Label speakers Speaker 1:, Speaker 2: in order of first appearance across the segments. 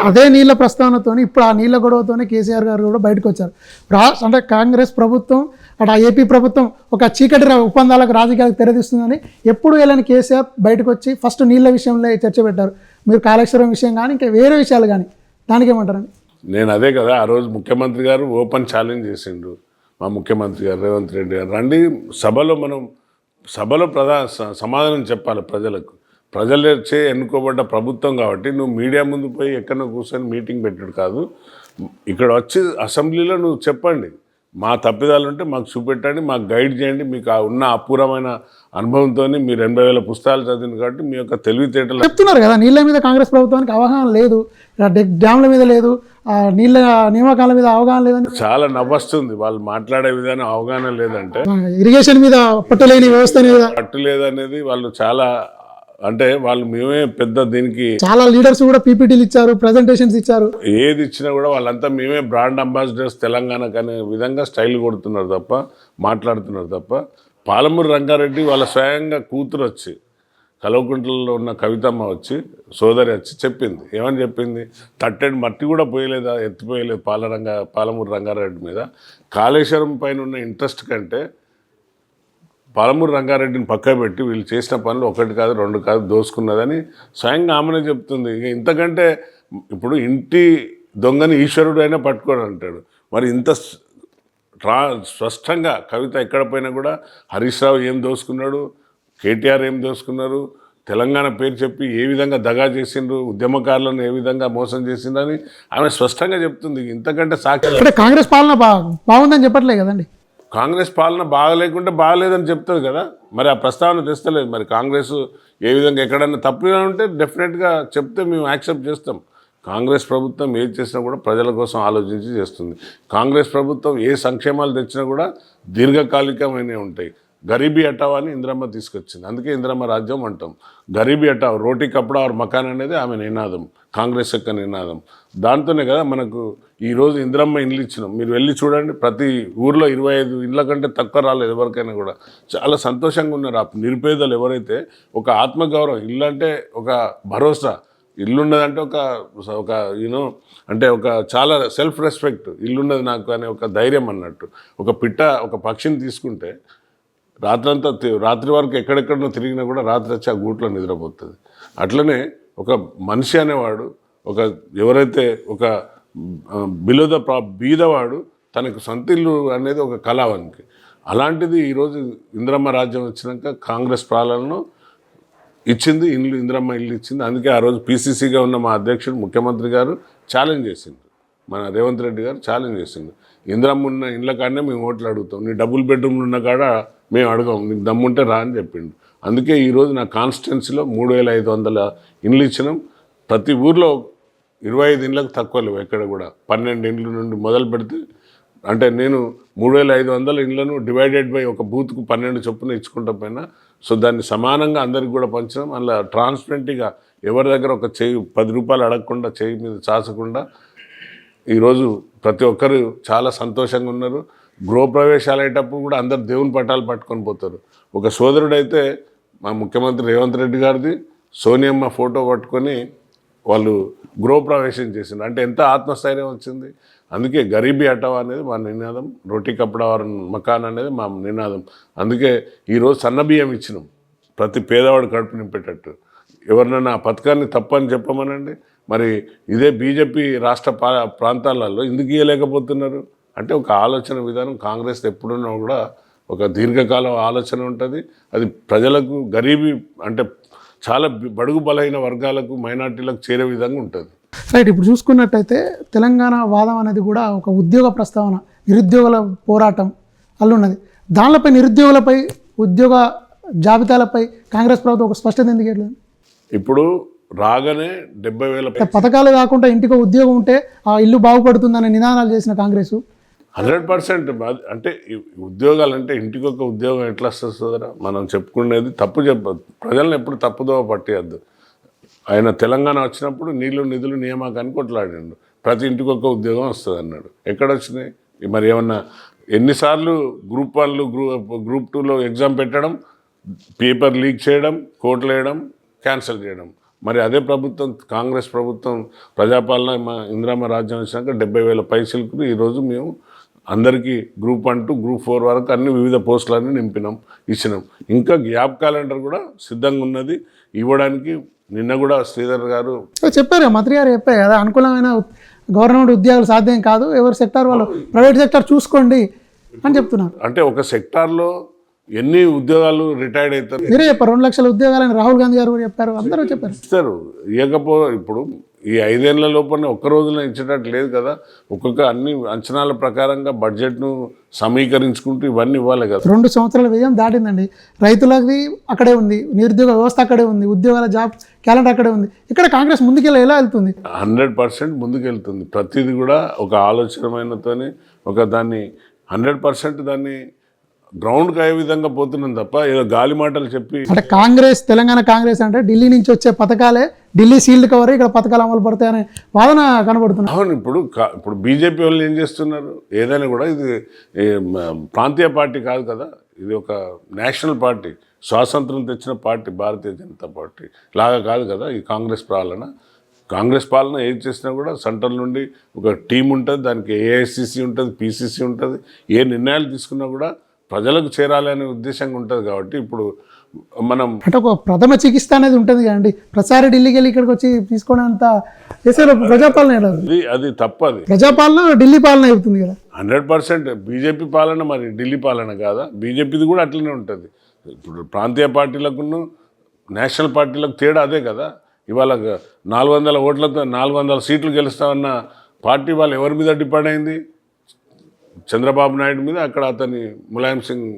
Speaker 1: అదే నీళ్ళ ప్రస్తావనతో ఇప్పుడు ఆ నీళ్ళ గొడవతోనే కేసీఆర్ గారు కూడా బయటకు వచ్చారు. అంటే కాంగ్రెస్ ప్రభుత్వం అటు ఏపీ ప్రభుత్వం ఒక చీకటి ఒప్పందాలకు రాజకీయాలకు తెరదీస్తుందని ఎప్పుడు వెళ్ళని కేసీఆర్ బయటకు వచ్చి ఫస్ట్ నీళ్ళ విషయంలో చర్చ పెట్టారు. మీరు కాళేశ్వరం విషయం కానీ ఇంకా వేరే విషయాలు కానీ దానికి ఏమంటారండి?
Speaker 2: నేను అదే కదా ఆ రోజు ముఖ్యమంత్రి గారు ఓపెన్ ఛాలెంజ్ చేసిండు. మా ముఖ్యమంత్రి గారు రేవంత్ రెడ్డి గారు రండి సభలో సమాధానం చెప్పాలి ప్రజలకు. ప్రజలచే ఎన్నుకోబడ్డ ప్రభుత్వం కాబట్టి నువ్వు మీడియా ముందు పోయి ఎక్కడో కూర్చొని మీటింగ్ పెట్టాడు కాదు, ఇక్కడ వచ్చి అసెంబ్లీలో నువ్వు చెప్పండి, మా తప్పిదాలు ఉంటే మాకు చూపెట్టండి, మాకు గైడ్ చేయండి. మీకు ఉన్న అపూర్వమైన అనుభవంతో మీరు 80,000 పుస్తకాలు చదివింది కాబట్టి మీ యొక్క తెలివితేటలు
Speaker 1: చెప్తున్నారు కదా. నీళ్ళ మీద కాంగ్రెస్ ప్రభుత్వానికి అవగాహన లేదు, డ్యామ్ల మీద లేదు, నీళ్ళ నియామకాల మీద అవగాహన లేదని
Speaker 2: చాలా నవ్వొస్తుంది. వాళ్ళు మాట్లాడే విధానం అవగాహన లేదంటే,
Speaker 1: ఇరిగేషన్ మీద పట్టులేని వ్యవస్థ మీద
Speaker 2: పట్టు లేదనేది వాళ్ళు చాలా అంటే వాళ్ళు మేమే పెద్ద దీనికి
Speaker 1: చాలా లీడర్స్ కూడా పీపీటీలు ఇచ్చారు, ప్రజెంటేషన్స్ ఇచ్చారు.
Speaker 2: ఏది ఇచ్చినా కూడా వాళ్ళంతా మేమే బ్రాండ్ అంబాసిడర్స్ తెలంగాణకు అనే విధంగా స్టైల్ కొడుతున్నారు తప్ప మాట్లాడుతున్నారు తప్ప. పాలమూరు రంగారెడ్డి వాళ్ళ స్వయంగా కూతురు వచ్చి కల్వకుంట్లలో ఉన్న కవితమ్మ వచ్చి సోదరి వచ్చి చెప్పింది. ఏమని చెప్పింది? తట్టెడు మట్టి కూడా పోయలేదా, ఎత్తిపోయలేదు పాలమూరు రంగారెడ్డి మీద. కాళేశ్వరం పైన ఉన్న ఇంట్రెస్ట్ కంటే పాలమూరు రంగారెడ్డిని పక్క పెట్టి వీళ్ళు చేసిన పనులు 1 కాదు 2 కాదు దోసుకున్నదని స్వయంగా ఆమెనే చెప్తుంది. ఇక ఇంతకంటే ఇప్పుడు ఇంటి దొంగని ఈశ్వరుడు అయినా పట్టుకోడు అంటాడు. మరి ఇంత స్పష్టంగా కవిత ఎక్కడ పోయినా కూడా హరీష్ రావు ఏం దోసుకున్నాడు, కేటీఆర్ ఏం దోసుకున్నారు, తెలంగాణ పేరు చెప్పి ఏ విధంగా దగా చేసిండ్రు, ఉద్యమకారులను ఏ విధంగా మోసం చేసిండ్రని ఆమె స్పష్టంగా చెప్తుంది. ఇంతకంటే సాక్షి
Speaker 1: కాంగ్రెస్ పాలన బాగుందని చెప్పట్లే కదండి.
Speaker 2: కాంగ్రెస్ పాలన బాగలేకుంటే బాగలేదని చెప్తుంది కదా. మరి ఆ ప్రస్తావన తెస్తలేదు. మరి కాంగ్రెస్ ఏ విధంగా ఎక్కడన్నా తప్పుగా ఉంటే డెఫినెట్గా చెప్తే మేము యాక్సెప్ట్ చేస్తాం. కాంగ్రెస్ ప్రభుత్వం ఏది చేసినా కూడా ప్రజల కోసం ఆలోచించి చేస్తుంది. కాంగ్రెస్ ప్రభుత్వం ఏ సంక్షేమాలు తెచ్చినా కూడా దీర్ఘకాలికమైనవి ఉంటాయి. గరీబీ హటావ్ అని ఇందిరమ్మ తీసుకొచ్చింది. అందుకే ఇందిరమ్మ రాజ్యం అంటాం. గరీబీ హటావ్, రోటీ కపడా ఆర్ మకాన్ అనేది ఆమె నినాదం, కాంగ్రెస్ యొక్క నినాదం. దాంతోనే కదా మనకు ఈరోజు ఇందిరమ్మ ఇండ్లు ఇచ్చినాం. మీరు వెళ్ళి చూడండి, ప్రతి ఊర్లో 25 ఇండ్ల కంటే తక్కువ రాలేదు ఎవరికైనా కూడా. చాలా సంతోషంగా ఉన్నారు ఆ నిరుపేదలు ఎవరైతే. ఒక ఆత్మగౌరవం, ఇల్లు అంటే ఒక భరోసా, ఇల్లున్నదంటే ఒక అంటే ఒక చాలా సెల్ఫ్ రెస్పెక్ట్, ఇల్లున్నది నాకు అనే ఒక ధైర్యం అన్నట్టు. ఒక పక్షిని తీసుకుంటే రాత్రి వరకు ఎక్కడెక్కడో తిరిగినా కూడా రాత్రి వచ్చి ఆ గూట్లో నిద్రపోతుంది. అట్లనే ఒక మనిషి అనేవాడు, ఎవరైతే ఒక బిలో ద బీదవాడు తనకు సొంత ఇల్లు అనేది ఒక కళావానికి. అలాంటిది ఈరోజు ఇందిరమ్మ రాజ్యం వచ్చినాక కాంగ్రెస్ పాలనను ఇచ్చింది, ఇందిరమ్మ ఇల్లు ఇచ్చింది. అందుకే ఆ రోజు పీసీసీగా ఉన్న మా అధ్యక్షుడు ముఖ్యమంత్రి గారు ఛాలెంజ్ చేసింది, మన రేవంత్ రెడ్డి గారు ఛాలెంజ్ చేసింది. ఇందిరమ్మ ఉన్న ఇండ్ల కాడనే మేము ఓట్లు అడుగుతాం, నీ డబుల్ బెడ్రూమ్లు ఉన్న కాడ మేము అడగాం, నీకు దమ్ముంటే రా అని చెప్పిండు. అందుకే ఈరోజు నా కాన్స్టిట్యున్సీలో 3,500 ఇండ్లు ఇచ్చినాం. ప్రతి ఊర్లో 25 ఇండ్లకు తక్కువ లేవు ఎక్కడ కూడా. 12 ఇండ్ల నుండి మొదలు పెడితే అంటే నేను 3,500 ఇండ్లను డివైడెడ్ బై ఒక బూత్కు 12 చొప్పున ఇచ్చుకుంటా పైన. సో దాన్ని సమానంగా అందరికి కూడా పంచడం, అలా ట్రాన్స్పరెంట్గా ఎవరి దగ్గర ఒక చేయి 10 రూపాయలు అడగకుండా, చేయి మీద చాచకుండా ఈరోజు ప్రతి ఒక్కరు చాలా సంతోషంగా ఉన్నారు. గృహప్రవేశాలు అయ్యేటప్పుడు కూడా అందరు దేవుని పటాలు పట్టుకొని పోతారు. ఒక సోదరుడైతే మా ముఖ్యమంత్రి రేవంత్ రెడ్డి గారిది సోనియమ్మ ఫోటో పట్టుకొని వాళ్ళు గృహప్రవేశం చేసింది. అంటే ఎంత ఆత్మస్థైర్యం వచ్చింది. అందుకే గరీబీ హటావ్ అనేది మా నినాదం, రోటీ కపడా ఆర్ మకాన్ అనేది మా నినాదం. అందుకే ఈరోజు సన్నబియ్యం ఇచ్చినాం ప్రతి పేదవాడు కడుపు నింపేటట్టు. ఎవరినైనా ఆ పథకాన్ని తప్పని చెప్పమనండి. మరి ఇదే బీజేపీ రాష్ట్ర ప్రాంతాలలో ఎందుకు ఇవ్వలేకపోతున్నారు అంటే ఒక ఆలోచన విధానం కాంగ్రెస్ ఎప్పుడున్నా కూడా ఒక దీర్ఘకాలం ఆలోచన ఉంటుంది. అది ప్రజలకు గరీబీ అంటే చాలా బడుగు బలైన వర్గాలకు, మైనార్టీలకు చేరే విధంగా ఉంటుంది.
Speaker 1: రైట్. ఇప్పుడు చూసుకున్నట్టయితే తెలంగాణ వాదం అనేది కూడా ఒక ఉద్యోగ ప్రస్తావన, నిరుద్యోగుల పోరాటం అల్లున్నది. దానిపై నిరుద్యోగులపై, ఉద్యోగ జాబితాలపై కాంగ్రెస్ ప్రభుత్వం ఒక స్పష్టత ఎందుకు ఇవ్వలేదు?
Speaker 2: ఇప్పుడు రాగానే 70,000
Speaker 1: పథకాలు కాకుండా ఇంటికి ఉద్యోగం ఉంటే ఆ ఇల్లు బాగుపడుతుందనే నినాదాలు చేసిన కాంగ్రెస్
Speaker 2: 100% అంటే ఉద్యోగాలు అంటే ఇంటికి ఒక ఉద్యోగం ఎట్లా వస్తుందా మనం చెప్పుకునేది తప్పు ప్రజలను ఎప్పుడు తప్పుదోవ పట్టేయద్దు. ఆయన తెలంగాణ వచ్చినప్పుడు నీళ్లు నిధులు నియామకానికి కొట్లాడిండు, ప్రతి ఇంటికి ఒక ఉద్యోగం వస్తుంది అన్నాడు. ఎక్కడ వచ్చినాయి మరి? ఏమన్నా ఎన్నిసార్లు గ్రూప్ 1 గ్రూప్ 2లో ఎగ్జామ్ పెట్టడం, పేపర్ లీక్ చేయడం, కోర్టులు వేయడం, క్యాన్సిల్ చేయడం, మరి అదే ప్రభుత్వం కాంగ్రెస్ ప్రభుత్వం ప్రజాపాలన ఇందిరామ రాజ్యం వచ్చినాక 70,000 పైసలకు ఈరోజు మేము అందరికీ గ్రూప్ 1 to గ్రూప్ 4 వరకు అన్ని వివిధ పోస్టులన్నీ నింపినాం, ఇచ్చినాం. ఇంకా గ్యాప్ క్యాలెండర్ కూడా సిద్ధంగా ఉన్నది ఇవ్వడానికి. నిన్న కూడా శ్రీధర్ గారు
Speaker 1: చెప్పారు, మంత్రి గారు చెప్పారు కదా, అనుకూలమైన గవర్నమెంట్ ఉద్యోగాలు సాధ్యం కాదు, ఎవరి సెక్టార్ వాళ్ళు ప్రైవేట్ సెక్టార్ చూసుకోండి అని చెప్తున్నారు.
Speaker 2: అంటే ఒక సెక్టార్లో ఎన్ని ఉద్యోగాలు రిటైర్డ్ అవుతారు
Speaker 1: మీరే చెప్పారు, 2 లక్షల ఉద్యోగాలని రాహుల్ గాంధీ గారు కూడా చెప్పారు, అందరూ చెప్పారు.
Speaker 2: ఇస్తారు. ఇప్పుడు ఈ 5 ఏళ్ల లోపలనే ఒక్క రోజున ఇచ్చేటట్టు లేదు కదా. ఒక్కొక్క అన్ని అంచనాల ప్రకారంగా బడ్జెట్ను సమీకరించుకుంటూ ఇవన్నీ ఇవ్వాలి కదా.
Speaker 1: 2 సంవత్సరాల వ్యయం దాటిందండి. రైతులకి అక్కడే ఉంది, నిరుద్యోగ వ్యవస్థ అక్కడే ఉంది, ఉద్యోగాల జాబ్ క్యాలెండర్ అక్కడే ఉంది. ఇక్కడ కాంగ్రెస్ ముందుకెళ్ళి ఎలా వెళ్తుంది?
Speaker 2: 100% ముందుకెళ్తుంది. ప్రతిదీ కూడా ఒక ఆలోచనమైనతోని ఒక దాన్ని 100% దాన్ని గ్రౌండ్కి అయ్యే విధంగా పోతున్నాం తప్ప ఏదో గాలి మాటలు చెప్పి.
Speaker 1: అంటే కాంగ్రెస్, తెలంగాణ కాంగ్రెస్ అంటే ఢిల్లీ నుంచి వచ్చే పథకాలే ఢిల్లీ సీల్డ్ కవర్, ఇక్కడ పథకాలు అమలు పడతాయనే వాదన కనబడుతుంది.
Speaker 2: అవును. ఇప్పుడు బీజేపీ వాళ్ళు ఏం చేస్తున్నారు, ఏదైనా కూడా ఇది ప్రాంతీయ పార్టీ కాదు కదా, ఇది ఒక నేషనల్ పార్టీ, స్వాతంత్రం తెచ్చిన పార్టీ, భారతీయ జనతా పార్టీ లాగా కాదు కదా ఈ కాంగ్రెస్ పాలన. కాంగ్రెస్ పాలన ఏది చేసినా కూడా సెంట్రల్ నుండి ఒక టీం ఉంటుంది, దానికి ఏఐసిసి ఉంటుంది, పిసిసి ఉంటుంది. ఏ నిర్ణయాలు తీసుకున్నా కూడా ప్రజలకు చేరాలి అనే ఉద్దేశంగా ఉంటుంది. కాబట్టి ఇప్పుడు మనం
Speaker 1: అంటే ఒక ప్రథమ చికిత్స అనేది ఉంటుంది కదండి, ప్రతిసారి ఢిల్లీకి వెళ్ళి ఇక్కడికి వచ్చి తీసుకోవడంత చేసే ప్రజాపాలన
Speaker 2: అది తప్పది.
Speaker 1: ప్రజాపాలన ఢిల్లీ పాలన అవుతుంది కదా.
Speaker 2: 100% బీజేపీ పాలన మరి ఢిల్లీ పాలన కాదా? బీజేపీది కూడా అట్లనే ఉంటుంది. ఇప్పుడు ప్రాంతీయ పార్టీలకును నేషనల్ పార్టీలకు తేడా అదే కదా. ఇవాళ 400 ఓట్లతో 400 సీట్లు గెలుస్తామన్న పార్టీ వాళ్ళు ఎవరి మీద డిపెండ్ అయింది? చంద్రబాబు నాయుడు మీద, అక్కడ అతని ములాయం సింగ్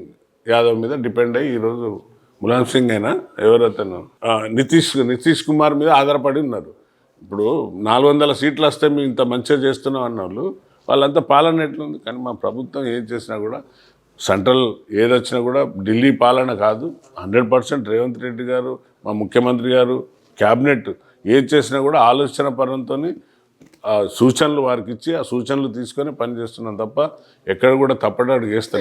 Speaker 2: యాదవ్ మీద డిపెండ్ అయ్యి ఈరోజు ములాయం సింగ్ అయినా ఎవరతను నితీష్ కుమార్ మీద ఆధారపడి ఉన్నారు. ఇప్పుడు 400 సీట్లు వస్తే మేము ఇంత మంచిగా చేస్తున్నాం అన్న వాళ్ళంతా పాలన ఎట్లుంది? కానీ మా ప్రభుత్వం ఏం చేసినా కూడా సెంట్రల్ ఏది వచ్చినా కూడా ఢిల్లీ పాలన కాదు. 100% రేవంత్ రెడ్డి గారు, మా ముఖ్యమంత్రి గారు, క్యాబినెట్ ఏది చేసినా కూడా ఆలోచన పరంతో సూచనలు వారికి ఇచ్చి ఆ సూచనలు తీసుకొని పనిచేస్తున్నాం తప్ప ఎక్కడ కూడా తప్పటడుగు వేస్తలేదు.